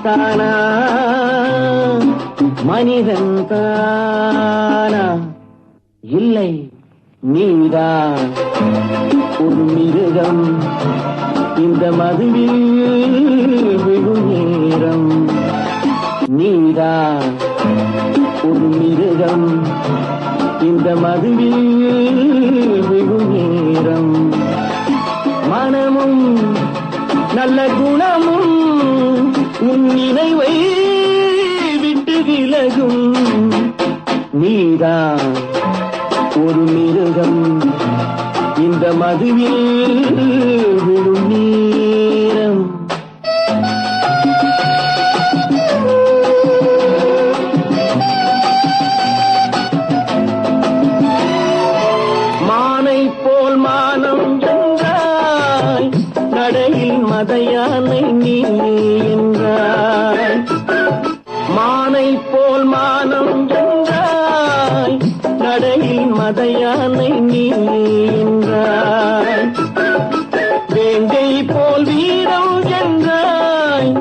தானா மனிதன் தானா இல்லை நீதான் ஒரு மிருகம் இந்த மதுவில் விழும் நேரம் நீதான் ஒரு மிருகம் இந்த மதுவில் விழும் நேரம் மனமும் நல்ல குணமும் உன் நினைவை விட்டு விலகும் நீதான் ஒரு மிருகம் இந்த மதுவில் விழும் நேரம் மானை போல் மானம் என்றாய் நடையில் மதையானை நீ என்றாய் மானை போல் மானம் என்றாய் நடையில் மதையானை நீ என்றாய் வேங்கை போல் வீரம் என்றாய்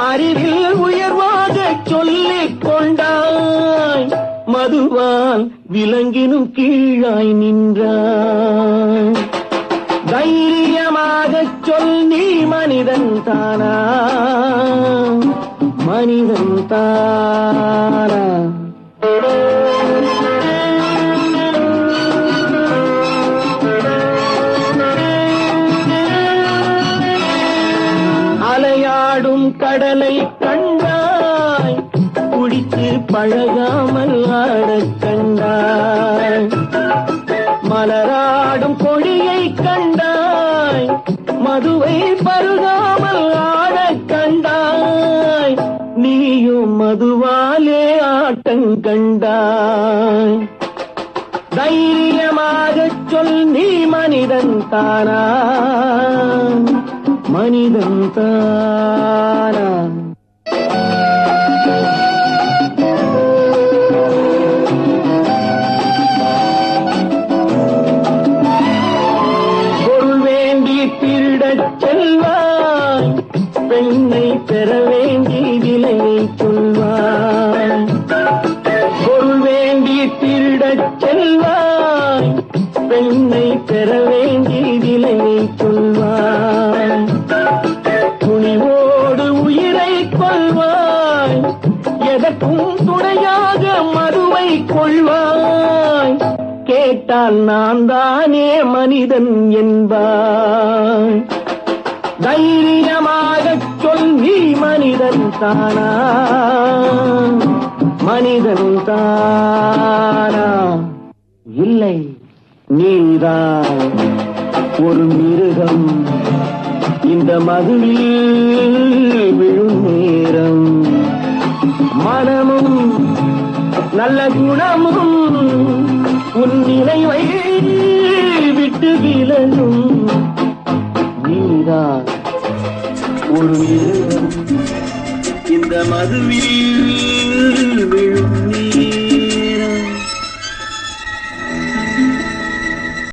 அறிவில் உயர்வாக சொல்லிக் கொண்டாய் மதுவால் விலங்கினும் கீழாய் நின்றாய் தைரியமாகச் சொல் நீ மனிதன் தானா மனிதன் தானா அலையாடும் கடலை கண்டாய் குடித்து பழகாமல் ஆடக் கண்டாய் மலராடும் கொடியை கண்டாய் மதுவை பருகாமல் ஆடக் கண்டாய் நீயும் மதுவாலே ஆட்டங்கண்டாய் தைரியமாகச் சொல் நீ மனிதன் தானா மனிதன் தானா பொருள் வேண்டி திருடச் செல்வாய் பெண்ணை பெற வேண்டி விலையை சொல்வாய் பொருள் வேண்டி திருடச் செல்வாய் பெண்ணை பெற வேண்டி விலையை சொல்வாய் துணிவோடு உயிரை கொள்வாய் எதற்கும் துணையாக மதுவை கொள்வாய் கேட்டால் நான் தானே மனிதன் என்பாய் தைரியமாகச் சொல் நீ மனிதன் தானா மனிதன் தானா இல்லை நீதான் ஒரு மிருகம் இந்த மதுவில் விழும் நேரம் மனமும் நல்ல குணமும் உன் நினைவை விட்டு விலகும் நீதான் ஒரு மிருகம் இந்த மதுவில்